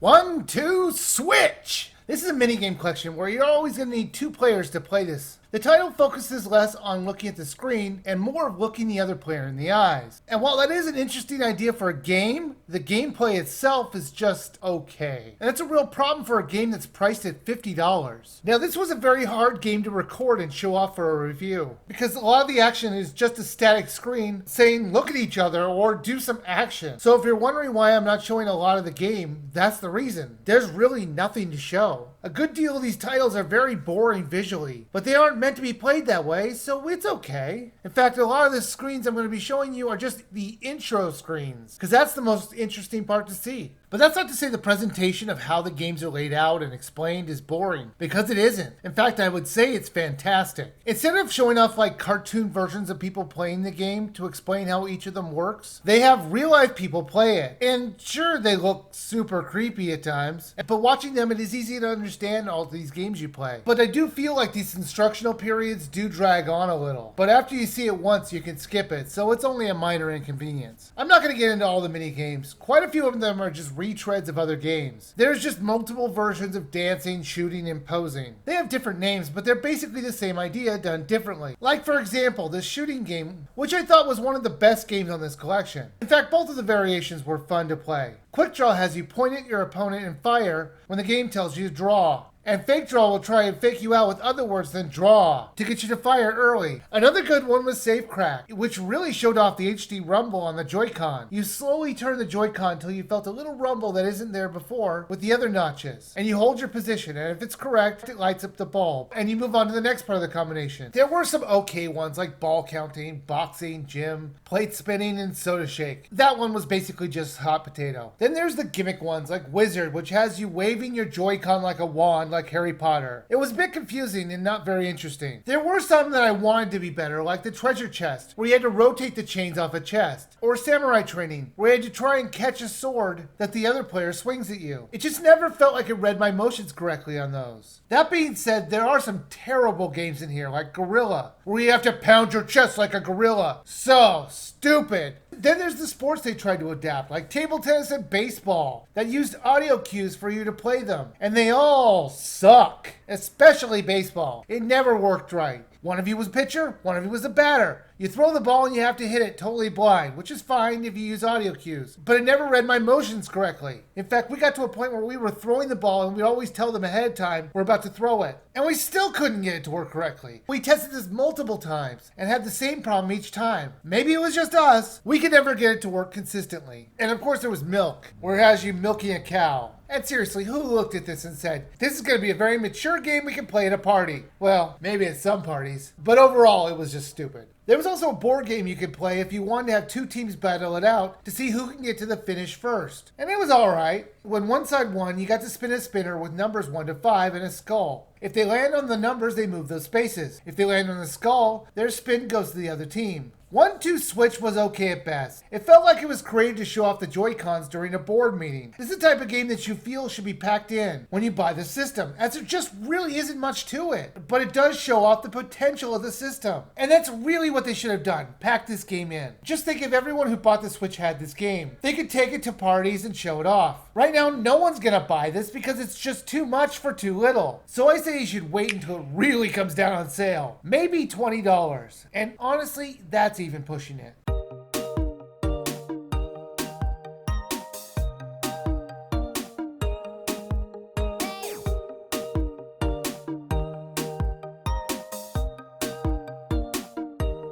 One, two, switch! This is a minigame collection where you're always going to need two players to play this. The title focuses less on looking at the screen and more of looking the other player in the eyes. And while that is an interesting idea for a game, the gameplay itself is just okay. And that's a real problem for a game that's priced at $50. Now this was a very hard game to record and show off for a review, because a lot of the action is just a static screen saying look at each other or do some action. So if you're wondering why I'm not showing a lot of the game, that's the reason. There's really nothing to show. A good deal of these titles are very boring visually, but they aren't meant to be played that way, so it's okay. In fact, a lot of the screens I'm going to be showing you are just the intro screens, because that's the most interesting part to see. But that's not to say the presentation of how the games are laid out and explained is boring, because it isn't. In fact, I would say it's fantastic. Instead of showing off like cartoon versions of people playing the game to explain how each of them works, they have real life people play it. And sure, they look super creepy at times, but watching them, it is easy to understand all these games you play. But I do feel like these instructional periods do drag on a little. But after you see it once, you can skip it, so it's only a minor inconvenience. I'm not going to get into all the mini games. Quite a few of them are just retreads of other games. There's just multiple versions of dancing, shooting, and posing. They have different names, but they're basically the same idea done differently. Like for example, this shooting game, which I thought was one of the best games on this collection. In fact, both of the variations were fun to play. Quick Draw has you point at your opponent and fire when the game tells you to draw. And Fake Draw will try and fake you out with other words than draw to get you to fire early. Another good one was Safe Crack, which really showed off the HD rumble on the Joy-Con. You slowly turn the Joy-Con until you felt a little rumble that isn't there before with the other notches. And you hold your position, and if it's correct, it lights up the bulb. And you move on to the next part of the combination. There were some okay ones like ball counting, boxing, gym, plate spinning, and soda shake. That one was basically just hot potato. Then there's the gimmick ones like Wizard, which has you waving your Joy-Con like a wand like Harry Potter. It was a bit confusing and not very interesting. There were some that I wanted to be better, like the treasure chest, where you had to rotate the chains off a chest, or samurai training, where you had to try and catch a sword that the other player swings at you. It just never felt like it read my motions correctly on those. That being said, there are some terrible games in here, like Gorilla, where you have to pound your chest like a gorilla. So stupid. Then there's the sports they tried to adapt, like table tennis and baseball, that used audio cues for you to play them. And they all suck, especially baseball. It never worked right. One of you was a pitcher, one of you was a batter. You throw the ball and you have to hit it totally blind, which is fine if you use audio cues. But it never read my motions correctly. In fact, we got to a point where we were throwing the ball and we'd always tell them ahead of time we're about to throw it. And we still couldn't get it to work correctly. We tested this multiple times and had the same problem each time. Maybe it was just us. We could never get it to work consistently. And of course there was milk, where it has you milking a cow. And seriously, who looked at this and said, this is going to be a very mature game we can play at a party? Well, maybe at some parties, but overall it was just stupid. There was also a board game you could play if you wanted to have two teams battle it out to see who can get to the finish first. And it was alright. When one side won, you got to spin a spinner with numbers 1 to 5 and a skull. If they land on the numbers, they move those spaces. If they land on the skull, their spin goes to the other team. 1-2 Switch was okay at best. It felt like it was created to show off the Joy-Cons during a board meeting. This is the type of game that you feel should be packed in when you buy the system, as there just really isn't much to it. But it does show off the potential of the system. And that's really what they should have done, pack this game in. Just think if everyone who bought the Switch had this game. They could take it to parties and show it off. Right now, no one's gonna buy this because it's just too much for too little. So I say you should wait until it really comes down on sale. Maybe $20. And honestly, that's even pushing it.